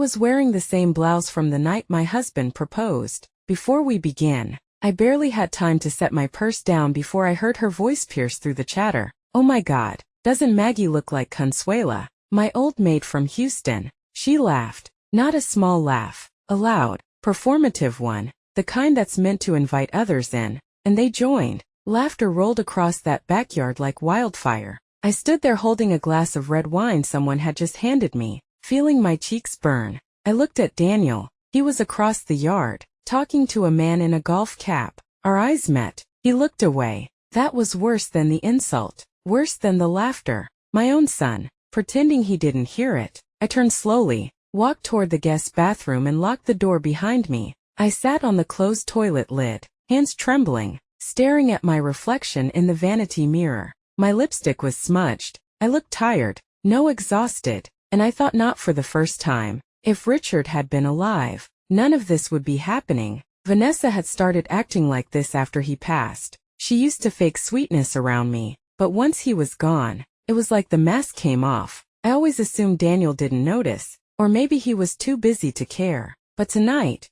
was wearing the same blouse from the night my husband proposed. Before we began, I barely had time to set my purse down before I heard her voice pierce through the chatter. Oh my God, doesn't Maggie look like Consuela, my old maid from Houston? She laughed, not a small laugh, a loud, performative one, the kind that's meant to invite others in, and they joined. Laughter rolled across that backyard like wildfire. I stood there holding a glass of red wine someone had just handed me, feeling my cheeks burn. I looked at Daniel. He was across the yard, talking to a man in a golf cap. Our eyes met. He looked away. That was worse than the insult, worse than the laughter. My own son, pretending he didn't hear it. I turned slowly, walked toward the guest bathroom and locked the door behind me. I sat on the closed toilet lid, hands trembling, staring at my reflection in the vanity mirror. My lipstick was smudged. I looked tired, no exhausted, and I thought not for the first time. If Richard had been alive, none of this would be happening. Vanessa had started acting like this after he passed. She used to fake sweetness around me, but once he was gone, it was like the mask came off. I always assumed Daniel didn't notice, or maybe he was too busy to care. But tonight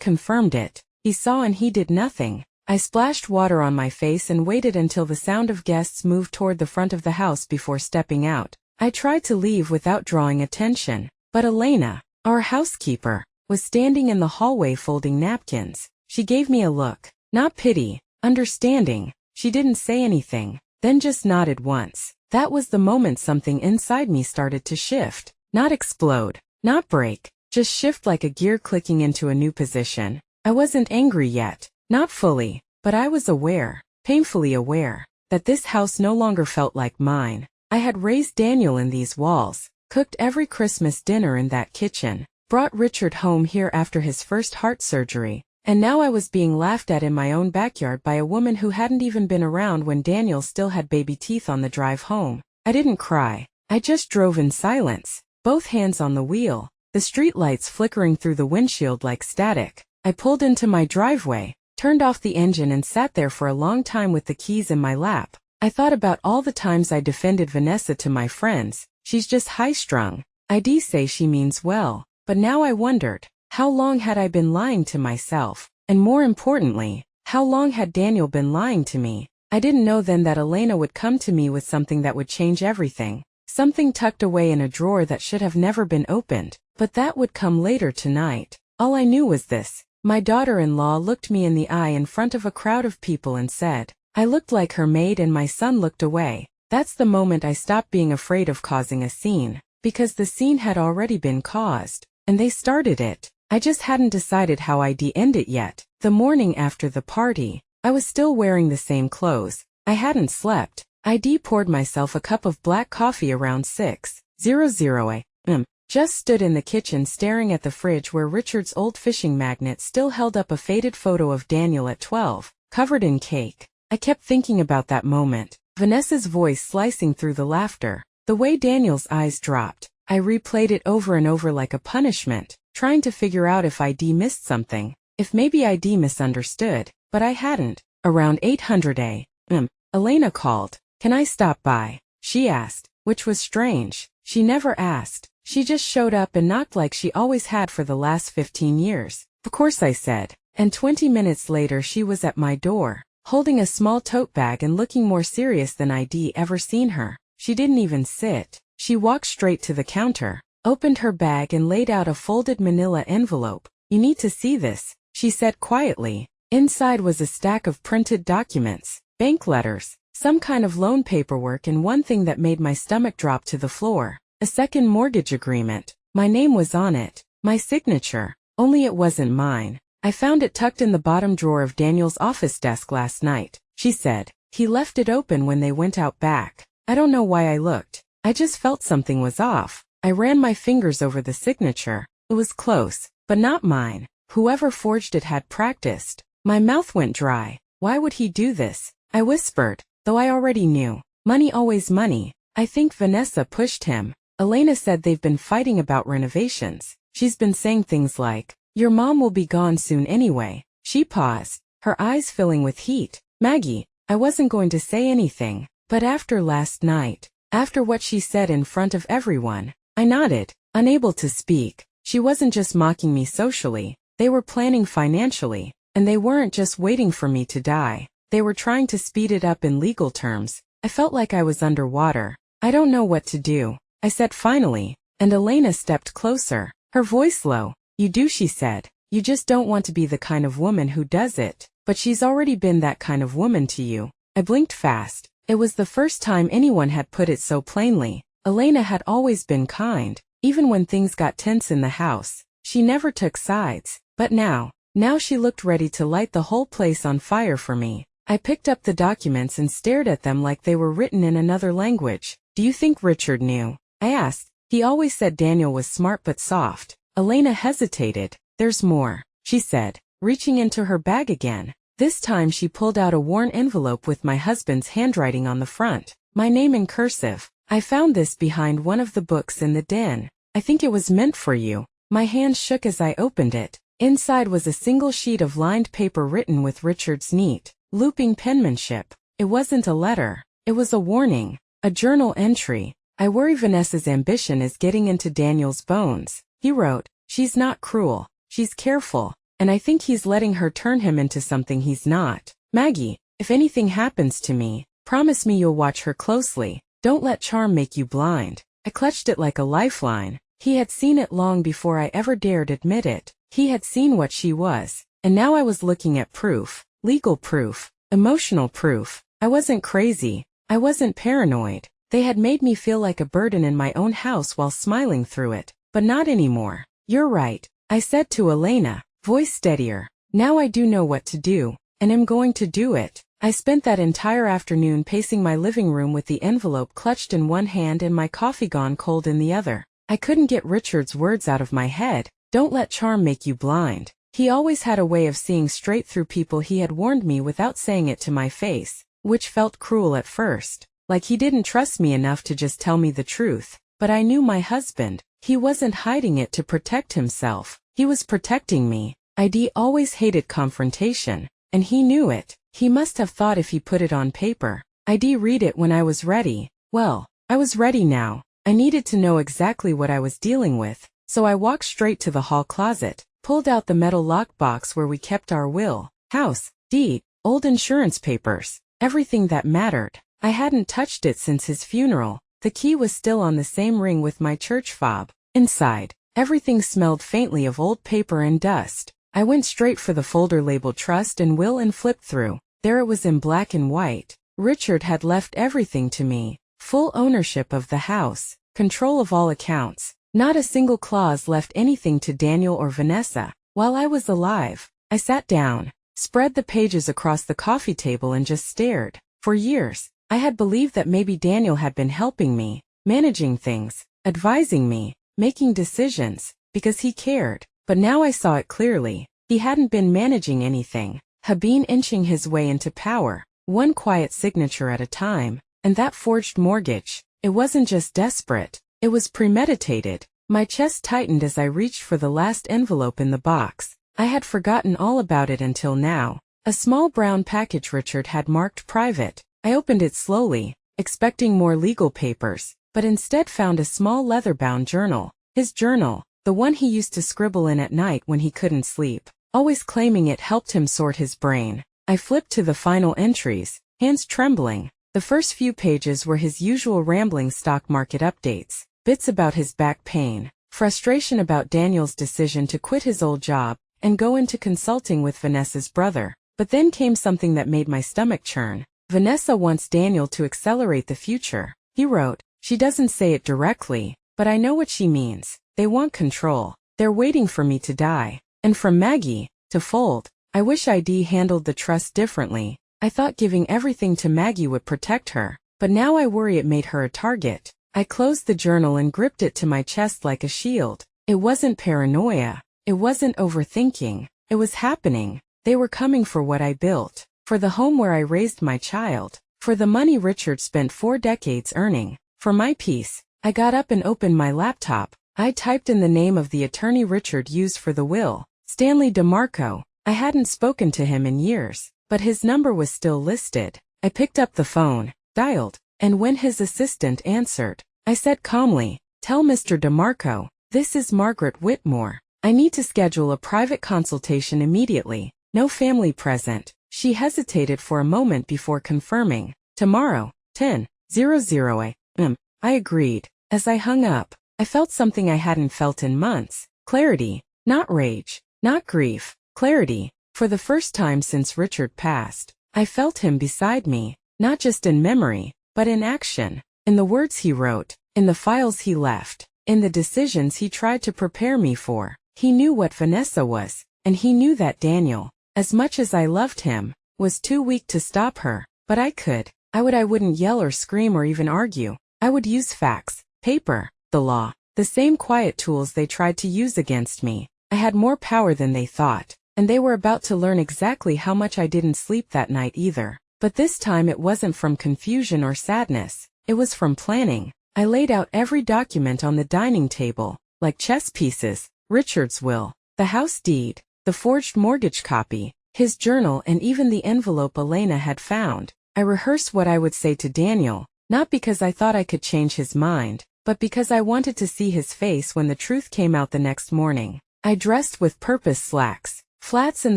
confirmed it. He saw and he did nothing. I splashed water on my face and waited until the sound of guests moved toward the front of the house before stepping out. I tried to leave without drawing attention, but Elena, our housekeeper, was standing in the hallway folding napkins. She gave me a look, not pity, understanding. She didn't say anything, then just nodded once. That was the moment something inside me started to shift, not explode, not break, just shift like a gear clicking into a new position. I wasn't angry yet, not fully, but I was aware, painfully aware, that this house no longer felt like mine. I had raised Daniel in these walls, cooked every Christmas dinner in that kitchen, brought Richard home here after his first heart surgery, and now I was being laughed at in my own backyard by a woman who hadn't even been around when Daniel still had baby teeth on the drive home. I didn't cry. I just drove in silence, both hands on the wheel, the streetlights flickering through the windshield like static. I pulled into my driveway, turned off the engine and sat there for a long time with the keys in my lap. I thought about all the times I defended Vanessa to my friends. She's just high-strung. I'd say she means well, but now I wondered, how long had I been lying to myself? And more importantly, how long had Daniel been lying to me? I didn't know then that Elena would come to me with something that would change everything. Something tucked away in a drawer that should have never been opened, but that would come later tonight. All I knew was this. My daughter-in-law looked me in the eye in front of a crowd of people and said, I looked like her maid and my son looked away. That's the moment I stopped being afraid of causing a scene, because the scene had already been caused, and they started it. I just hadn't decided how I'd end it yet. The morning after the party, I was still wearing the same clothes. I hadn't slept. I'd poured myself a cup of black coffee around 6:00 a.m. Just stood in the kitchen staring at the fridge where Richard's old fishing magnet still held up a faded photo of Daniel at 12, covered in cake. I kept thinking about that moment, Vanessa's voice slicing through the laughter, the way Daniel's eyes dropped. I replayed it over and over like a punishment, trying to figure out if I'd missed something, if maybe I'd misunderstood, but I hadn't. Around 800 a.m., Elena called. Can I stop by? She asked, which was strange. She never asked. She just showed up and knocked like she always had for the last 15 years. Of course I said, and 20 minutes later she was at my door, holding a small tote bag and looking more serious than I'd ever seen her. She didn't even sit. She walked straight to the counter, opened her bag and laid out a folded manila envelope. You need to see this, she said quietly. Inside was a stack of printed documents, bank letters, some kind of loan paperwork and one thing that made my stomach drop to the floor. A second mortgage agreement. My name was on it, my signature, only it wasn't mine. I found it tucked in the bottom drawer of Daniel's office desk last night, she said. He left it open when they went out back. I don't know why I looked. I just felt something was off. I ran my fingers over the signature. It was close, but not mine. Whoever forged it had practiced. My mouth went dry. Why would he do this? I whispered, though I already knew. Money always money. I think Vanessa pushed him. Elena said they've been fighting about renovations. She's been saying things like, your mom will be gone soon anyway. She paused, her eyes filling with heat. Maggie, I wasn't going to say anything, but after last night, after what she said in front of everyone, I nodded, unable to speak. She wasn't just mocking me socially, they were planning financially, and they weren't just waiting for me to die. They were trying to speed it up in legal terms. I felt like I was underwater. I don't know what to do, I said finally, and Elena stepped closer, her voice low. You do, she said. You just don't want to be the kind of woman who does it, but she's already been that kind of woman to you. I blinked fast. It was the first time anyone had put it so plainly. Elena had always been kind, even when things got tense in the house. She never took sides, but now she looked ready to light the whole place on fire for me. I picked up the documents and stared at them like they were written in another language. Do you think Richard knew? I asked. He always said Daniel was smart but soft. Elena hesitated. There's more, she said, reaching into her bag again. This time she pulled out a worn envelope with my husband's handwriting on the front. My name in cursive. I found this behind one of the books in the den. I think it was meant for you. My hand shook as I opened it. Inside was a single sheet of lined paper written with Richard's neat, looping penmanship. It wasn't a letter. It was a warning, a journal entry. I worry Vanessa's ambition is getting into Daniel's bones. He wrote, she's not cruel. She's careful, and I think he's letting her turn him into something he's not. Maggie, if anything happens to me, promise me you'll watch her closely. Don't let charm make you blind. I clutched it like a lifeline. He had seen it long before I ever dared admit it. He had seen what she was, and now I was looking at proof, legal proof, emotional proof. I wasn't crazy. I wasn't paranoid. They had made me feel like a burden in my own house while smiling through it, but not anymore. You're right, I said to Elena, voice steadier. Now I do know what to do, and am going to do it. I spent that entire afternoon pacing my living room with the envelope clutched in one hand and my coffee gone cold in the other. I couldn't get Richard's words out of my head. Don't let charm make you blind. He always had a way of seeing straight through people. He had warned me without saying it to my face, which felt cruel at first, like he didn't trust me enough to just tell me the truth. But I knew my husband. He wasn't hiding it to protect himself. He was protecting me. ID always hated confrontation, and he knew it. He must have thought if he put it on paper, I'd read it when I was ready. Well, I was ready now. I needed to know exactly what I was dealing with, so I walked straight to the hall closet, pulled out the metal lockbox where we kept our will, house, deed, old insurance papers, everything that mattered. I hadn't touched it since his funeral. The key was still on the same ring with my church fob. Inside, everything smelled faintly of old paper and dust. I went straight for the folder labeled Trust and Will and flipped through. There it was in black and white. Richard had left everything to me. Full ownership of the house, control of all accounts. Not a single clause left anything to Daniel or Vanessa. While I was alive, I sat down, spread the pages across the coffee table and just stared. For years, I had believed that maybe Daniel had been helping me, managing things, advising me, making decisions, because he cared. But now I saw it clearly. He hadn't been managing anything. Had been inching his way into power, one quiet signature at a time, and that forged mortgage. It wasn't just desperate, it was premeditated. My chest tightened as I reached for the last envelope in the box. I had forgotten all about it until now. A small brown package Richard had marked private. I opened it slowly, expecting more legal papers, but instead found a small leather-bound journal. His journal, the one he used to scribble in at night when he couldn't sleep, always claiming it helped him sort his brain. I flipped to the final entries, hands trembling. The first few pages were his usual rambling stock market updates, bits about his back pain, frustration about Daniel's decision to quit his old job and go into consulting with Vanessa's brother. But then came something that made my stomach churn. Vanessa wants Daniel to accelerate the future, he wrote. She doesn't say it directly, but I know what she means. They want control. They're waiting for me to die. And from Maggie, to fold. I wish I'd handled the trust differently. I thought giving everything to Maggie would protect her, but now I worry it made her a target. I closed the journal and gripped it to my chest like a shield. It wasn't paranoia. It wasn't overthinking. It was happening. They were coming for what I built, for the home where I raised my child, for the money Richard spent 4 decades earning, for my peace. I got up and opened my laptop. I typed in the name of the attorney Richard used for the will, Stanley DeMarco. I hadn't spoken to him in years, but his number was still listed. I picked up the phone, dialed, and when his assistant answered, I said calmly, "Tell Mr. DeMarco, This is Margaret Whitmore. I need to schedule a private consultation immediately. No family present. She hesitated for a moment before confirming. Tomorrow, 10:00 a.m. I agreed. As I hung up, I felt something I hadn't felt in months. Clarity. Not rage. Not grief. Clarity. For the first time since Richard passed, I felt him beside me, not just in memory, but in action, in the words he wrote, in the files he left, in the decisions he tried to prepare me for. He knew what Vanessa was, and he knew that Daniel, as much as I loved him, was too weak to stop her, but I could. I wouldn't yell or scream or even argue. I would use facts, paper, the law, the same quiet tools they tried to use against me. I had more power than they thought, and they were about to learn exactly how much I didn't sleep that night either. But this time it wasn't from confusion or sadness, it was from planning. I laid out every document on the dining table, like chess pieces: Richard's will, the house deed, the forged mortgage copy, his journal, and even the envelope Elena had found. I rehearsed what I would say to Daniel, not because I thought I could change his mind, but because I wanted to see his face when the truth came out the next morning. I dressed with purpose: slacks, flats, and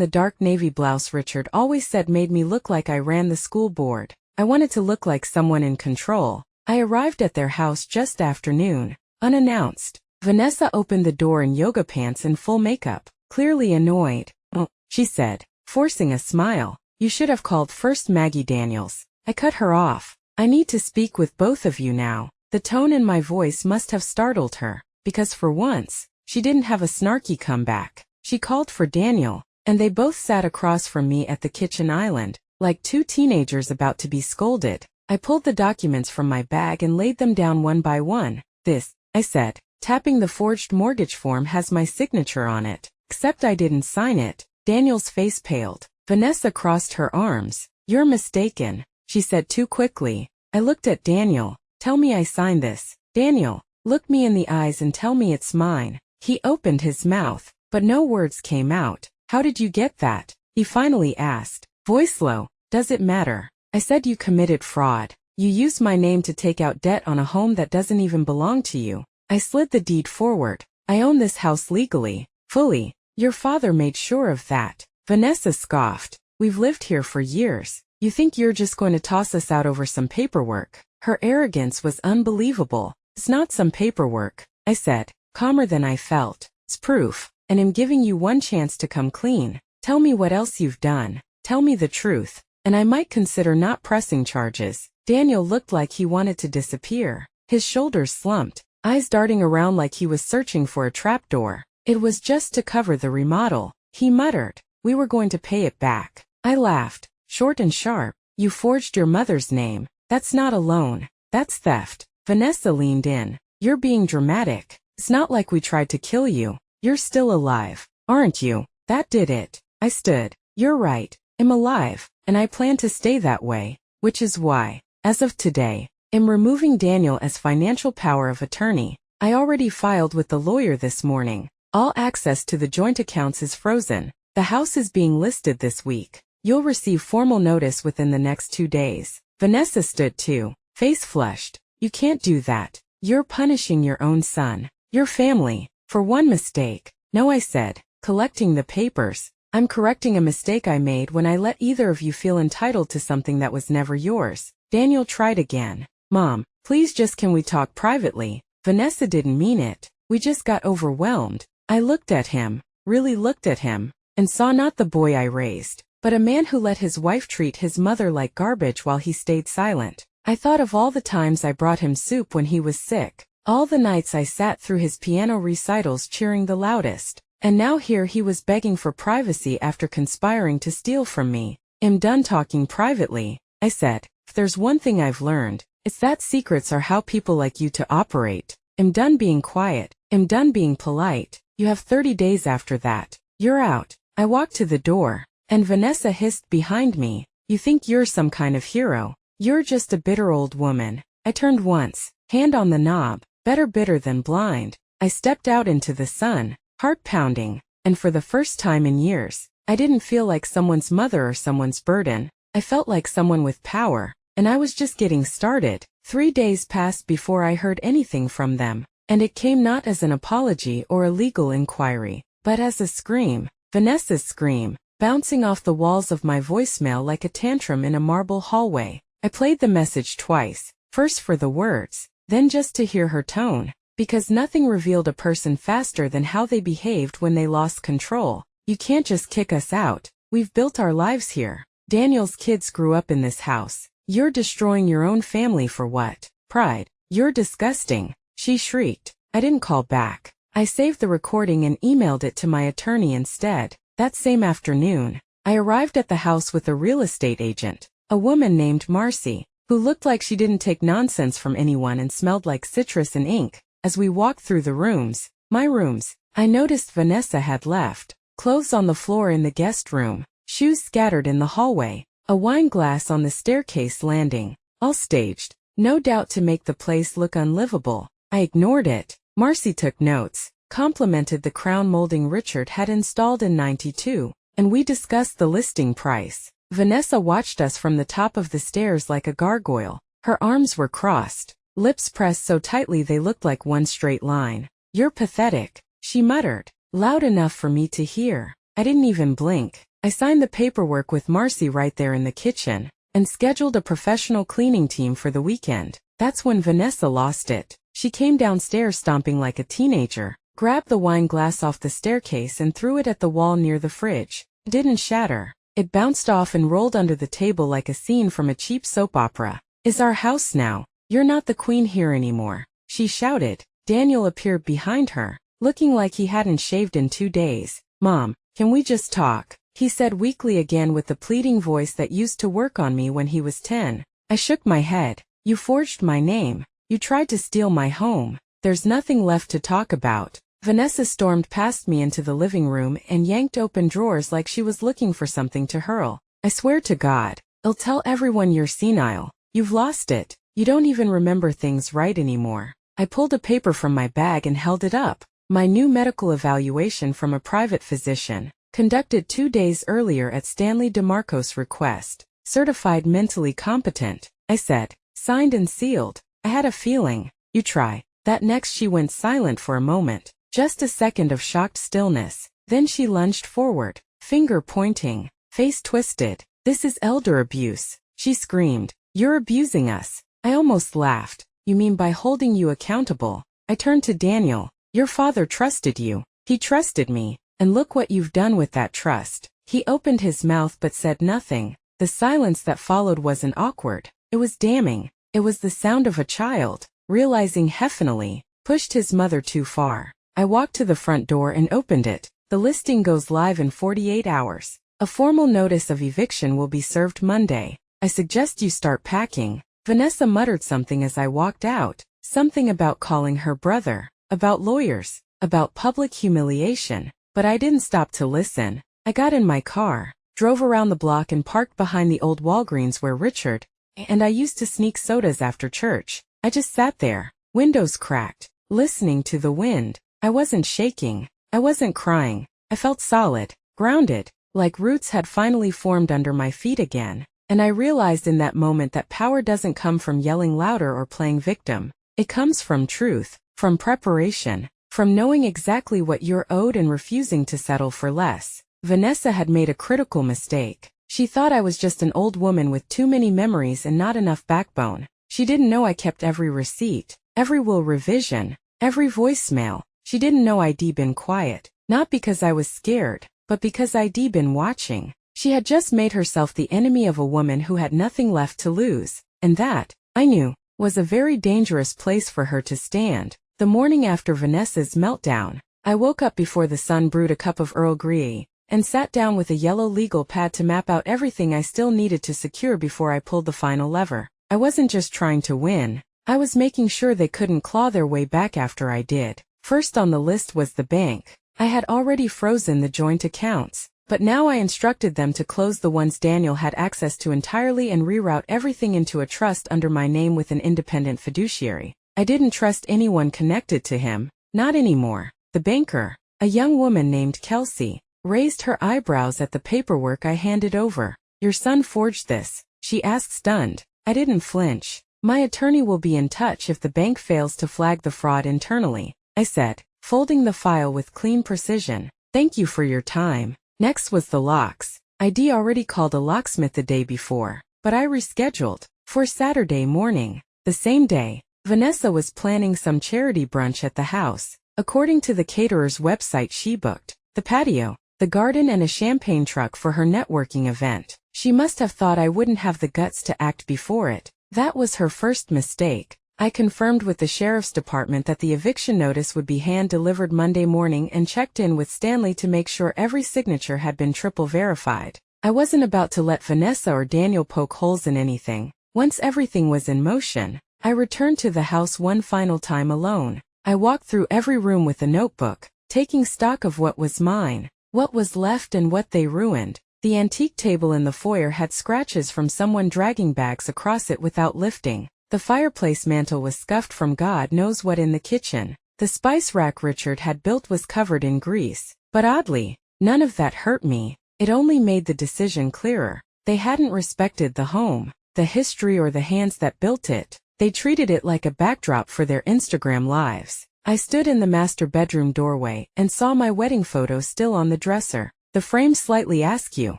the dark navy blouse Richard always said made me look like I ran the school board. I wanted to look like someone in control. I arrived at their house just after noon, unannounced. Vanessa opened the door in yoga pants and full makeup, clearly annoyed. "Oh," she said, forcing a smile. "You should have called first, Maggie Daniels." I cut her off. "I need to speak with both of you now." The tone in my voice must have startled her, because for once, she didn't have a snarky comeback. She called for Daniel, and they both sat across from me at the kitchen island, like two teenagers about to be scolded. I pulled the documents from my bag and laid them down one by one. "This," I said, tapping the forged mortgage form, "has my signature on it, except I didn't sign it." Daniel's face paled. Vanessa crossed her arms. "You're mistaken," she said too quickly. I looked at Daniel. "Tell me I signed this." "Daniel, look me in the eyes and tell me it's mine." He opened his mouth, but no words came out. "How did you get that?" he finally asked, voice low. "Does it matter?" I said, "You committed fraud. You used my name to take out debt on a home that doesn't even belong to you." I slid the deed forward. "I own this house legally, fully. Your father made sure of that." Vanessa scoffed. "We've lived here for years. You think you're just going to toss us out over some paperwork?" Her arrogance was unbelievable. "It's not some paperwork," I said, calmer than I felt. "It's proof, and I'm giving you one chance to come clean. Tell me what else you've done. Tell me the truth, and I might consider not pressing charges." Daniel looked like he wanted to disappear. His shoulders slumped, eyes darting around like he was searching for a trapdoor. "It was just to cover the remodel," he muttered. "We were going to pay it back." I laughed, short and sharp. "You forged your mother's name. That's not a loan. That's theft." Vanessa leaned in. "You're being dramatic. It's not like we tried to kill you. You're still alive, aren't you? That did it." I stood. "You're right. I'm alive, and I plan to stay that way, which is why, as of today, I'm removing Daniel as financial power of attorney. I already filed with the lawyer this morning. All access to the joint accounts is frozen. The house is being listed this week. You'll receive formal notice within the next 2 days." Vanessa stood too, face flushed. "You can't do that. You're punishing your own son, your family, for one mistake." "No," I said, collecting the papers. "I'm correcting a mistake I made when I let either of you feel entitled to something that was never yours." Daniel tried again. "Mom, please, just can we talk privately?" Vanessa didn't mean it. We just got overwhelmed. I looked at him, really looked at him, and saw not the boy I raised, but a man who let his wife treat his mother like garbage while he stayed silent. I thought of all the times I brought him soup when he was sick, all the nights I sat through his piano recitals cheering the loudest, and now here he was begging for privacy after conspiring to steal from me. "I'm done talking privately," I said. "If there's one thing I've learned, it's that secrets are how people like you to operate. I'm done being quiet. I'm done being polite. You have 30 days after that. You're out." I walked to the door, and Vanessa hissed behind me, "You think you're some kind of hero. You're just a bitter old woman." I turned once, hand on the knob, better bitter than blind. I stepped out into the sun, heart pounding, and for the first time in years, I didn't feel like someone's mother or someone's burden. I felt like someone with power, and I was just getting started. 3 days passed before I heard anything from them. And it came not as an apology or a legal inquiry, but as a scream, Vanessa's scream, bouncing off the walls of my voicemail like a tantrum in a marble hallway. I played the message twice, first for the words, then just to hear her tone, because nothing revealed a person faster than how they behaved when they lost control. You can't just kick us out. We've built our lives here. Daniel's kids grew up in this house. You're destroying your own family for what? Pride. You're disgusting, she shrieked. I didn't call back. I saved the recording and emailed it to my attorney instead. That same afternoon, I arrived at the house with a real estate agent, a woman named Marcy, who looked like she didn't take nonsense from anyone and smelled like citrus and ink. As we walked through the rooms, my rooms, I noticed Vanessa had left. Clothes on the floor in the guest room, shoes scattered in the hallway, a wine glass on the staircase landing, all staged, no doubt to make the place look unlivable. I ignored it. Marcy took notes, complimented the crown molding Richard had installed in '92, and we discussed the listing price. Vanessa watched us from the top of the stairs like a gargoyle. Her arms were crossed, lips pressed so tightly they looked like one straight line. You're pathetic, she muttered, loud enough for me to hear. I didn't even blink. I signed the paperwork with Marcy right there in the kitchen, and scheduled a professional cleaning team for the weekend. That's when Vanessa lost it. She came downstairs stomping like a teenager, grabbed the wine glass off the staircase and threw it at the wall near the fridge. It didn't shatter. It bounced off and rolled under the table like a scene from a cheap soap opera. Is our house now? You're not the queen here anymore, she shouted. Daniel appeared behind her, looking like he hadn't shaved in 2 days. Mom, can we just talk? He said weakly again with the pleading voice that used to work on me when he was 10. I shook my head. You forged my name. You tried to steal my home. There's nothing left to talk about. Vanessa stormed past me into the living room and yanked open drawers like she was looking for something to hurl. I swear to God, I'll tell everyone you're senile. You've lost it. You don't even remember things right anymore. I pulled a paper from my bag and held it up. My new medical evaluation from a private physician, conducted 2 days earlier at Stanley DeMarco's request. Certified mentally competent, I said. Signed and sealed. I had a feeling. You try. That next she went silent for a moment. Just a second of shocked stillness. Then she lunged forward, finger pointing, face twisted. This is elder abuse, she screamed. You're abusing us. I almost laughed. You mean by holding you accountable? I turned to Daniel. Your father trusted you. He trusted me. And look what you've done with that trust. He opened his mouth but said nothing. The silence that followed wasn't awkward. It was damning. It was the sound of a child, realizing Heffinally, pushed his mother too far. I walked to the front door and opened it. The listing goes live in 48 hours. A formal notice of eviction will be served Monday. I suggest you start packing. Vanessa muttered something as I walked out. Something about calling her brother, about lawyers, about public humiliation. But I didn't stop to listen. I got in my car, drove around the block and parked behind the old Walgreens where Richard and I used to sneak sodas after church. I just sat there, windows cracked, listening to the wind. I wasn't shaking. I wasn't crying. I felt solid, grounded, like roots had finally formed under my feet again. And I realized in that moment that power doesn't come from yelling louder or playing victim. It comes from truth, from preparation, from knowing exactly what you're owed and refusing to settle for less. Vanessa had made a critical mistake. She thought I was just an old woman with too many memories and not enough backbone. She didn't know I kept every receipt, every will revision, every voicemail. She didn't know I'd been quiet, not because I was scared, but because I'd been watching. She had just made herself the enemy of a woman who had nothing left to lose, and that, I knew, was a very dangerous place for her to stand. The morning after Vanessa's meltdown, I woke up before the sun brewed a cup of Earl Grey, and sat down with a yellow legal pad to map out everything I still needed to secure before I pulled the final lever. I wasn't just trying to win. I was making sure they couldn't claw their way back after I did. First on the list was the bank. I had already frozen the joint accounts, but now I instructed them to close the ones Daniel had access to entirely and reroute everything into a trust under my name with an independent fiduciary. I didn't trust anyone connected to him, not anymore. The banker, a young woman named Kelsey, raised her eyebrows at the paperwork I handed over. Your son forged this, she asked stunned. I didn't flinch. My attorney will be in touch if the bank fails to flag the fraud internally, I said, folding the file with clean precision. Thank you for your time. Next was the locks. I'd already called a locksmith the day before, but I rescheduled for Saturday morning. The same day, Vanessa was planning some charity brunch at the house. According to the caterer's website, she booked the patio, the garden, and a champagne truck for her networking event. She must have thought I wouldn't have the guts to act before it. That was her first mistake. I confirmed with the sheriff's department that the eviction notice would be hand-delivered Monday morning and checked in with Stanley to make sure every signature had been triple verified. I wasn't about to let Vanessa or Daniel poke holes in anything. Once everything was in motion, I returned to the house one final time alone. I walked through every room with a notebook, taking stock of what was mine, what was left, and what they ruined. The antique table in the foyer had scratches from someone dragging bags across it without lifting. The fireplace mantel was scuffed from God knows what in the kitchen. The spice rack Richard had built was covered in grease. But oddly, none of that hurt me. It only made the decision clearer. They hadn't respected the home, the history, or the hands that built it. They treated it like a backdrop for their Instagram lives. I stood in the master bedroom doorway and saw my wedding photo still on the dresser. The frame slightly askew.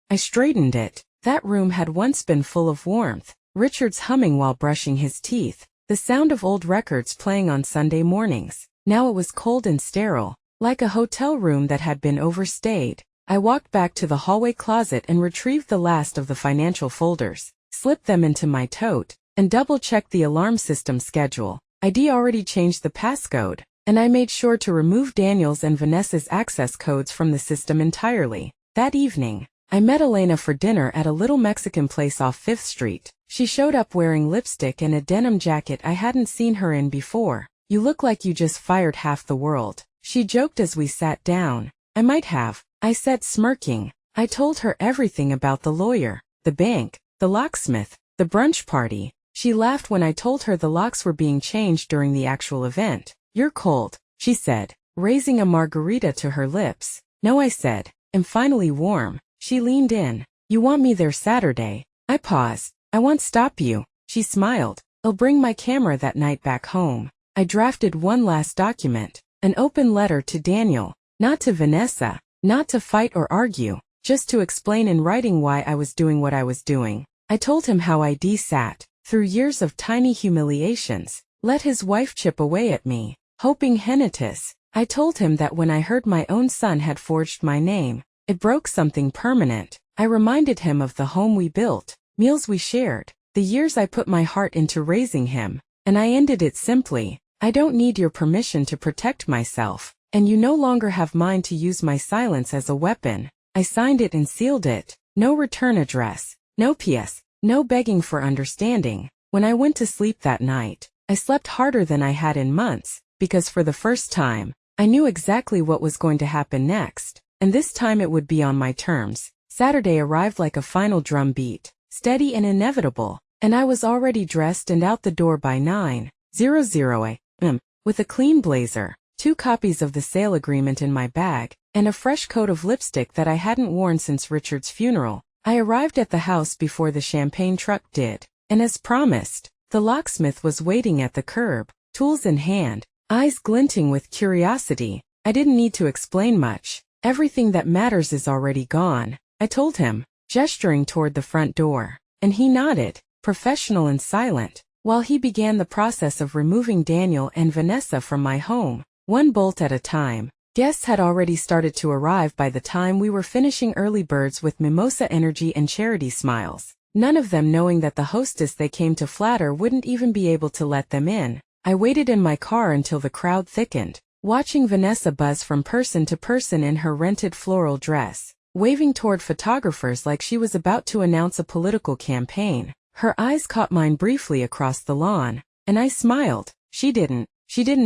I straightened it. That room had once been full of warmth. Richard's humming while brushing his teeth. The sound of old records playing on Sunday mornings. Now it was cold and sterile, like a hotel room that had been overstayed. I walked back to the hallway closet and retrieved the last of the financial folders, slipped them into my tote, and double-checked the alarm system schedule. I'd already changed the passcode, and I made sure to remove Daniel's and Vanessa's access codes from the system entirely. That evening, I met Elena for dinner at a little Mexican place off 5th Street. She showed up wearing lipstick and a denim jacket I hadn't seen her in before. "You look like you just fired half the world," she joked as we sat down. "I might have," I said, smirking. I told her everything about the lawyer, the bank, the locksmith, the brunch party. She laughed when I told her the locks were being changed during the actual event. "You're cold," she said, raising a margarita to her lips. "No," I said, "I'm finally warm." She leaned in. "You want me there Saturday?" I paused. "I won't stop you," she smiled. "I'll bring my camera that night back home." I drafted one last document, an open letter to Daniel, not to Vanessa, not to fight or argue, just to explain in writing why I was doing what I was doing. I told him how I'd sat through years of tiny humiliations, let his wife chip away at me, hoping Henitus. I told him that when I heard my own son had forged my name, it broke something permanent. I reminded him of the home we built, meals we shared, the years I put my heart into raising him, and I ended it simply. "I don't need your permission to protect myself, and you no longer have mine to use my silence as a weapon." I signed it and sealed it. No return address, no PS, no begging for understanding. When I went to sleep that night, I slept harder than I had in months, because for the first time, I knew exactly what was going to happen next, and this time it would be on my terms. Saturday arrived like a final drum beat, steady and inevitable, and I was already dressed and out the door by 9:00 a.m. with a clean blazer, 2 copies of the sale agreement in my bag, and a fresh coat of lipstick that I hadn't worn since Richard's funeral. I arrived at the house before the champagne truck did, and as promised, the locksmith was waiting at the curb, tools in hand, eyes glinting with curiosity. I didn't need to explain much. "Everything that matters is already gone," I told him, gesturing toward the front door, and he nodded, professional and silent, while he began the process of removing Daniel and Vanessa from my home, one bolt at a time. Guests had already started to arrive by the time we were finishing early birds with mimosa energy and charity smiles, none of them knowing that the hostess they came to flatter wouldn't even be able to let them in. I waited in my car until the crowd thickened, watching Vanessa buzz from person to person in her rented floral dress, waving toward photographers like she was about to announce a political campaign. Her eyes caught mine briefly across the lawn, and I smiled. She didn't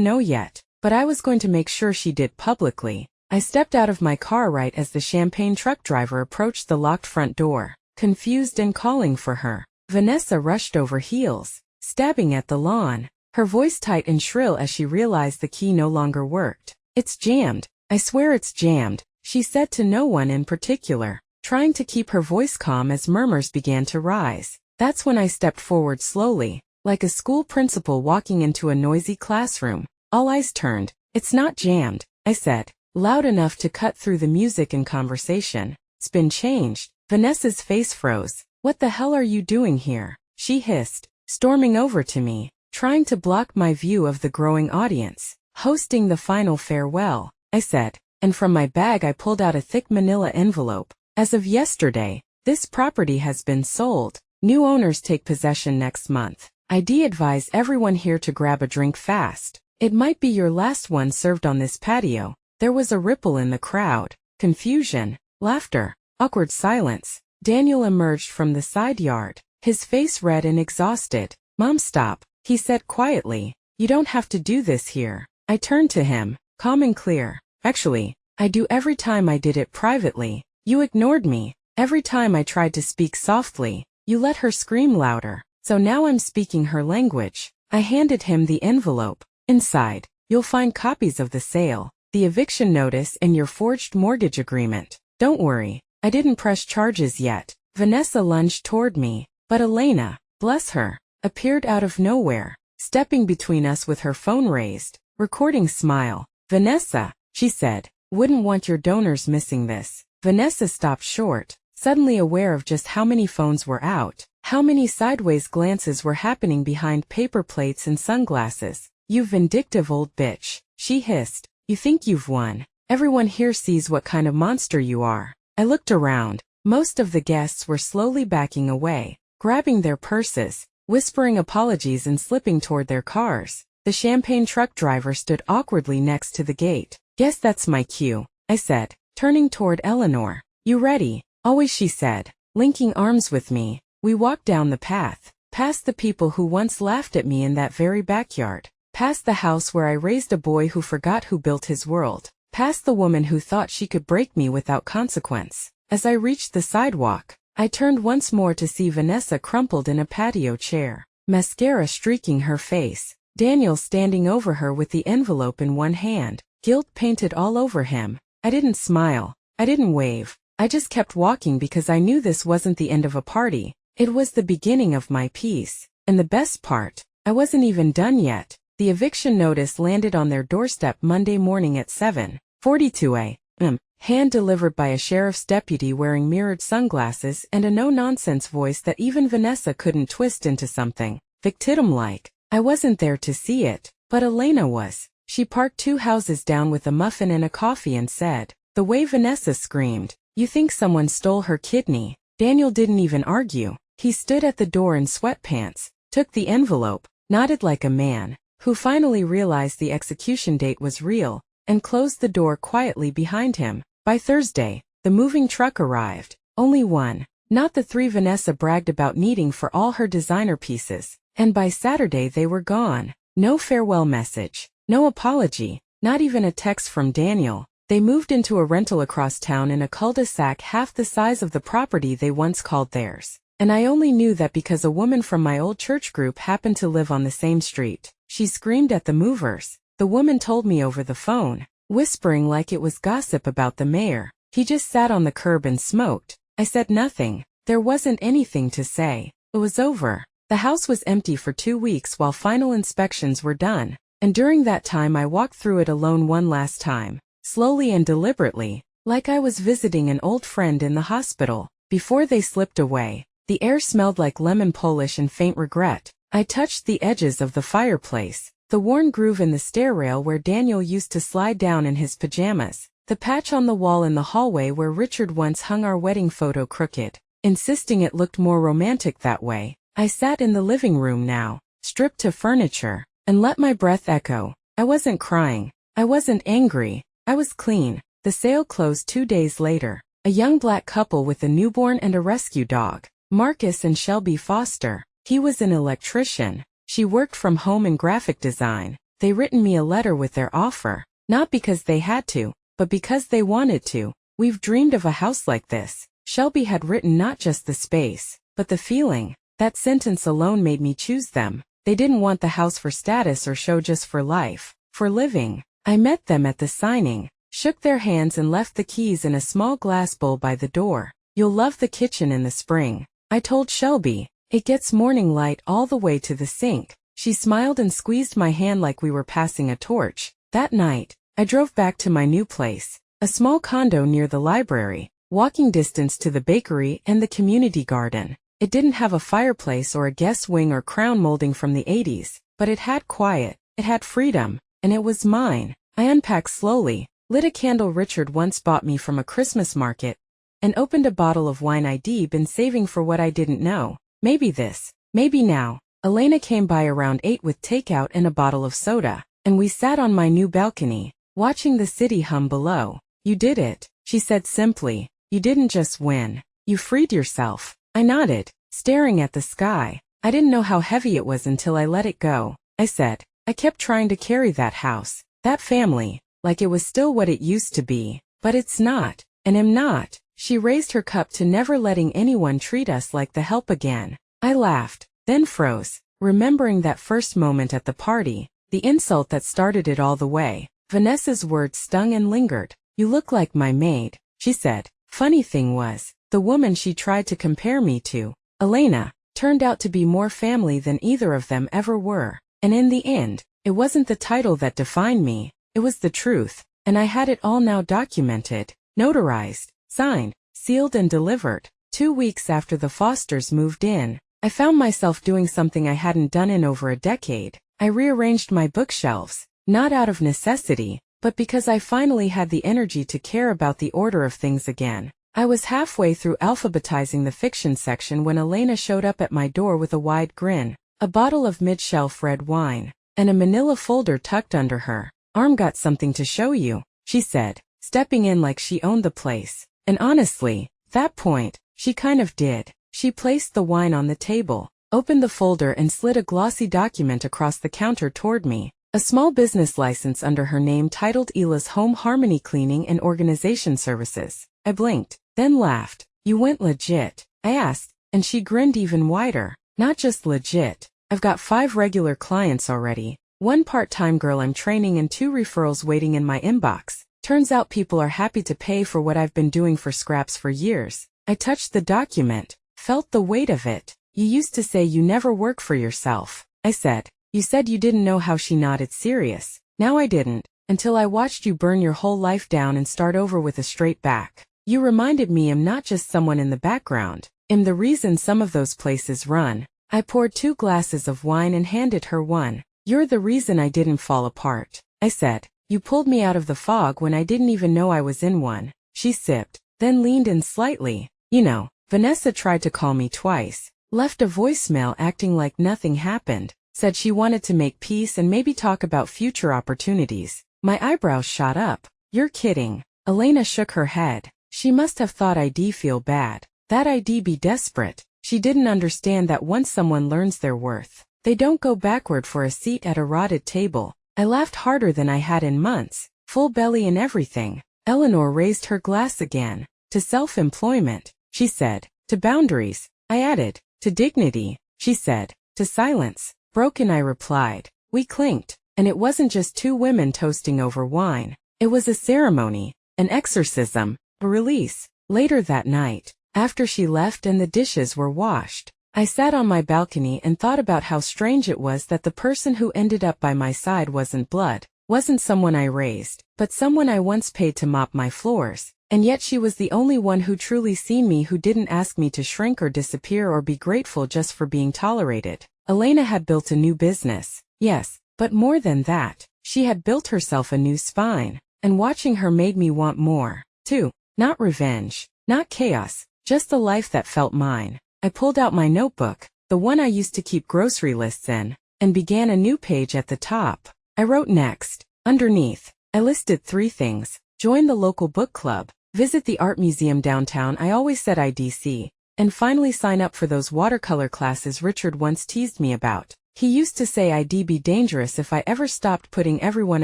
know yet, but I was going to make sure she did publicly. I stepped out of my car right as the champagne truck driver approached the locked front door, confused and calling for her. Vanessa rushed over heels, stabbing at the lawn, her voice tight and shrill as she realized the key no longer worked. "It's jammed. I swear it's jammed," she said to no one in particular, trying to keep her voice calm as murmurs began to rise. That's when I stepped forward slowly, like a school principal walking into a noisy classroom. All eyes turned. It's not jammed, I said, loud enough to cut through the music and conversation. It's been changed. Vanessa's face froze. What the hell are you doing here? She hissed, storming over to me, trying to block my view of the growing audience. Hosting the final farewell, I said, and from my bag I pulled out a thick manila envelope. As of yesterday, this property has been sold. New owners take possession next month. I'd advise everyone here to grab a drink fast. It might be your last one served on this patio. There was a ripple in the crowd. Confusion, laughter, awkward silence. Daniel emerged from the side yard, his face red and exhausted. Mom, stop, he said quietly. You don't have to do this here. I turned to him, calm and clear. Actually, I do every time I did it privately. You ignored me. Every time I tried to speak softly, you let her scream louder. So now I'm speaking her language. I handed him the envelope. Inside, you'll find copies of the sale, the eviction notice and your forged mortgage agreement. Don't worry, I didn't press charges yet. Vanessa lunged toward me, but Elena, bless her, appeared out of nowhere, stepping between us with her phone raised, recording smile. Vanessa, she said, wouldn't want your donors missing this. Vanessa stopped short, suddenly aware of just how many phones were out, how many sideways glances were happening behind paper plates and sunglasses. You vindictive old bitch, she hissed. You think you've won. Everyone here sees what kind of monster you are. I looked around. Most of the guests were slowly backing away, grabbing their purses, whispering apologies and slipping toward their cars. The champagne truck driver stood awkwardly next to the gate. Guess that's my cue, I said, turning toward Eleanor. You ready? Always, she said, linking arms with me. We walked down the path, past the people who once laughed at me in that very backyard, past the house where I raised a boy who forgot who built his world, past the woman who thought she could break me without consequence. As I reached the sidewalk, I turned once more to see Vanessa crumpled in a patio chair, mascara streaking her face, Daniel standing over her with the envelope in one hand, guilt painted all over him. I didn't smile. I didn't wave. I just kept walking because I knew this wasn't the end of a party. It was the beginning of my piece. And the best part, I wasn't even done yet. The eviction notice landed on their doorstep Monday morning at 7:42 a.m., hand-delivered by a sheriff's deputy wearing mirrored sunglasses and a no-nonsense voice that even Vanessa couldn't twist into something victim-like. I wasn't there to see it, but Elena was. She parked 2 houses down with a muffin and a coffee and said, the way Vanessa screamed, "You think someone stole her kidney?" Daniel didn't even argue. He stood at the door in sweatpants, took the envelope, nodded like a man who finally realized the execution date was real, and closed the door quietly behind him. By Thursday, the moving truck arrived. Only one, not the 3 Vanessa bragged about needing for all her designer pieces. And by Saturday they were gone. No farewell message, no apology, not even a text from Daniel. They moved into a rental across town in a cul-de-sac half the size of the property they once called theirs. And I only knew that because a woman from my old church group happened to live on the same street. She screamed at the movers. The woman told me over the phone, whispering like it was gossip about the mayor. He just sat on the curb and smoked. I said nothing. There wasn't anything to say. It was over. The house was empty for 2 weeks while final inspections were done. And during that time I walked through it alone one last time, slowly and deliberately, like I was visiting an old friend in the hospital. Before they slipped away, the air smelled like lemon polish and faint regret. I touched the edges of the fireplace, the worn groove in the stair rail where Daniel used to slide down in his pajamas, the patch on the wall in the hallway where Richard once hung our wedding photo crooked, insisting it looked more romantic that way. I sat in the living room now, stripped to furniture, and let my breath echo. I wasn't crying. I wasn't angry. I was clean. The sale closed 2 days later. A young black couple with a newborn and a rescue dog, Marcus and Shelby Foster. He was an electrician. She worked from home in graphic design. They written me a letter with their offer, not because they had to, but because they wanted to. We've dreamed of a house like this. Shelby had written not just the space, but the feeling. That sentence alone made me choose them. They didn't want the house for status or show, just for life, for living. I met them at the signing, shook their hands and left the keys in a small glass bowl by the door. You'll love the kitchen in the spring, I told Shelby. It gets morning light all the way to the sink. She smiled and squeezed my hand like we were passing a torch. That night, I drove back to my new place, a small condo near the library, walking distance to the bakery and the community garden. It didn't have a fireplace or a guest wing or crown molding from the 80s, but it had quiet, it had freedom, and it was mine. I unpacked slowly, lit a candle Richard once bought me from a Christmas market, and opened a bottle of wine I'd been saving for what I didn't know. Maybe this, maybe now. Elena came by around 8 with takeout and a bottle of soda, and we sat on my new balcony, watching the city hum below. You did it, she said simply. You didn't just win. You freed yourself. I nodded, staring at the sky. I didn't know how heavy it was until I let it go. I said, I kept trying to carry that house, that family, like it was still what it used to be. But it's not, and am not. She raised her cup to never letting anyone treat us like the help again. I laughed, then froze, remembering that first moment at the party, the insult that started it all the way. Vanessa's words stung and lingered. You look like my maid, she said. Funny thing was, the woman she tried to compare me to, Elena, turned out to be more family than either of them ever were. And in the end, it wasn't the title that defined me, it was the truth, and I had it all now documented, notarized, signed, sealed and delivered. 2 weeks after the Fosters moved in, I found myself doing something I hadn't done in over a decade. I rearranged my bookshelves, not out of necessity, but because I finally had the energy to care about the order of things again. I was halfway through alphabetizing the fiction section when Elena showed up at my door with a wide grin, a bottle of mid-shelf red wine, and a manila folder tucked under her. Got something to show you, she said, stepping in like she owned the place. And honestly, that point, she kind of did. She placed the wine on the table, opened the folder and slid a glossy document across the counter toward me, a small business license under her name titled Ela's Home Harmony Cleaning and Organization Services. I blinked, then laughed. You went legit, I asked, and she grinned even wider. Not just legit. I've got 5 regular clients already, 1 part-time girl I'm training and 2 referrals waiting in my inbox. Turns out people are happy to pay for what I've been doing for scraps for years. I touched the document, felt the weight of it. You used to say you never work for yourself, I said. You said you didn't know how. She nodded serious. Now I didn't, until I watched you burn your whole life down and start over with a straight back. You reminded me I'm not just someone in the background. I'm the reason some of those places run. I poured 2 glasses of wine and handed her one. You're the reason I didn't fall apart, I said. You pulled me out of the fog when I didn't even know I was in one. She sipped, then leaned in slightly. You know, Vanessa tried to call me twice, left a voicemail acting like nothing happened, said she wanted to make peace and maybe talk about future opportunities. My eyebrows shot up. You're kidding. Elena shook her head. She must have thought I'd feel bad, that I'd be desperate. She didn't understand that once someone learns their worth, they don't go backward for a seat at a rotted table. I laughed harder than I had in months, full belly and everything. Eleanor raised her glass again. To self-employment, she said. To boundaries, I added. To dignity, she said. To silence. Broken, I replied. We clinked, and it wasn't just 2 women toasting over wine. It was a ceremony, an exorcism, a release. Later that night, after she left and the dishes were washed, I sat on my balcony and thought about how strange it was that the person who ended up by my side wasn't blood, wasn't someone I raised, but someone I once paid to mop my floors, and yet she was the only one who truly seen me, who didn't ask me to shrink or disappear or be grateful just for being tolerated. Elena had built a new business, yes, but more than that, she had built herself a new spine, and watching her made me want more, too. Not revenge, not chaos, just a life that felt mine. I pulled out my notebook, the one I used to keep grocery lists in, and began a new page at the top. I wrote next. Underneath, I listed 3 things. Join the local book club, visit the art museum downtown I always said I'd see, and finally sign up for those watercolor classes Richard once teased me about. He used to say I'd be dangerous if I ever stopped putting everyone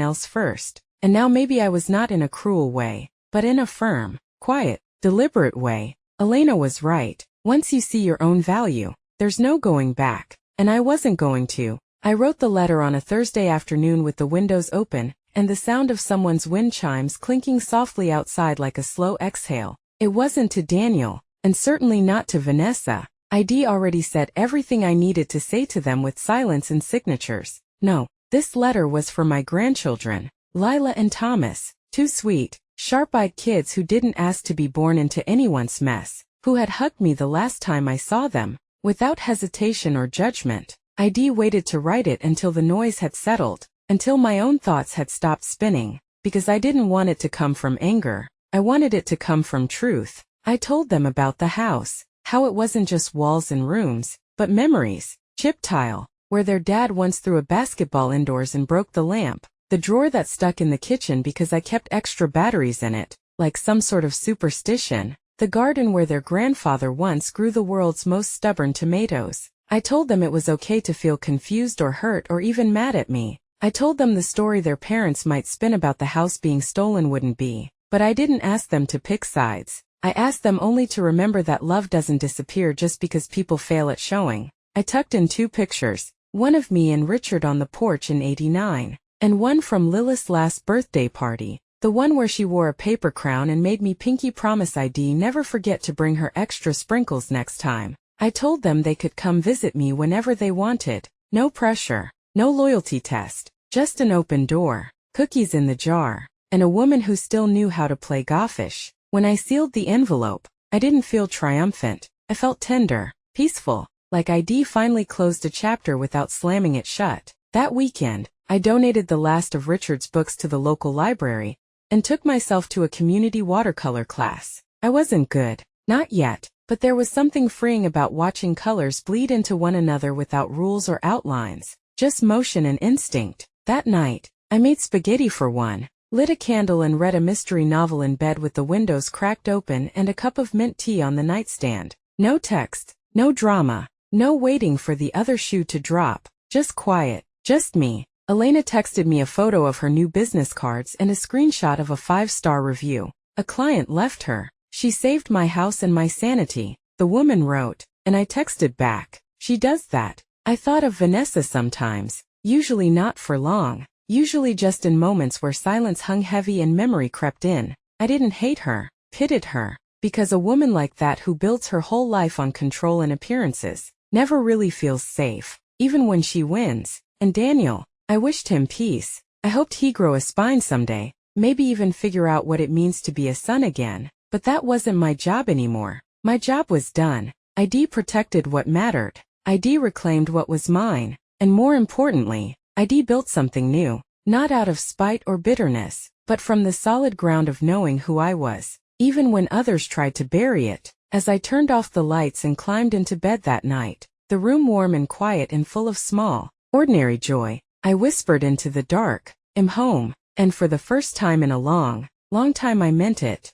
else first, and now maybe I was, not in a cruel way, but in a firm, quiet, deliberate way. Elena was right. Once you see your own value, there's no going back. And I wasn't going to. I wrote the letter on a Thursday afternoon with the windows open, and the sound of someone's wind chimes clinking softly outside like a slow exhale. It wasn't to Daniel, and certainly not to Vanessa. ID already said everything I needed to say to them with silence and signatures. No, this letter was for my grandchildren, Lila and Thomas, two sweet, sharp-eyed kids who didn't ask to be born into anyone's mess, who had hugged me the last time I saw them, without hesitation or judgment. ID waited to write it until the noise had settled, until my own thoughts had stopped spinning, because I didn't want it to come from anger. I wanted it to come from truth. I told them about the house, how it wasn't just walls and rooms, but memories, chip tile, where their dad once threw a basketball indoors and broke the lamp, the drawer that stuck in the kitchen because I kept extra batteries in it, like some sort of superstition, the garden where their grandfather once grew the world's most stubborn tomatoes. I told them it was okay to feel confused or hurt or even mad at me. I told them the story their parents might spin about the house being stolen wouldn't be, but I didn't ask them to pick sides. I asked them only to remember that love doesn't disappear just because people fail at showing. I tucked in 2 pictures, one of me and Richard on the porch in '89, and one from Lilith's last birthday party, the one where she wore a paper crown and made me pinky promise ID never forget to bring her extra sprinkles next time. I told them they could come visit me whenever they wanted, no pressure, no loyalty test, just an open door, cookies in the jar, and a woman who still knew how to play goffish. When I sealed the envelope, I didn't feel triumphant. I felt tender, peaceful, like ID finally closed a chapter without slamming it shut. That weekend, I donated the last of Richard's books to the local library and took myself to a community watercolor class. I wasn't good, not yet, but there was something freeing about watching colors bleed into one another without rules or outlines, just motion and instinct. That night, I made spaghetti for one, lit a candle and read a mystery novel in bed with the windows cracked open and a cup of mint tea on the nightstand. No text, no drama, no waiting for the other shoe to drop, just quiet, just me. Elena texted me a photo of her new business cards and a screenshot of a 5-star review. A client left her. She saved my house and my sanity, the woman wrote, and I texted back. She does that. I thought of Vanessa sometimes, usually not for long, usually just in moments where silence hung heavy and memory crept in. I didn't hate her, pitied her, because a woman like that who builds her whole life on control and appearances never really feels safe, even when she wins. And Daniel, I wished him peace. I hoped he'd grow a spine someday, maybe even figure out what it means to be a son again. But that wasn't my job anymore. My job was done. ID protected what mattered. ID reclaimed what was mine. And more importantly, ID built something new, not out of spite or bitterness, but from the solid ground of knowing who I was, even when others tried to bury it. As I turned off the lights and climbed into bed that night, the room warm and quiet and full of small, ordinary joy, I whispered into the dark, "I'm home." And for the first time in a long, long time I meant it.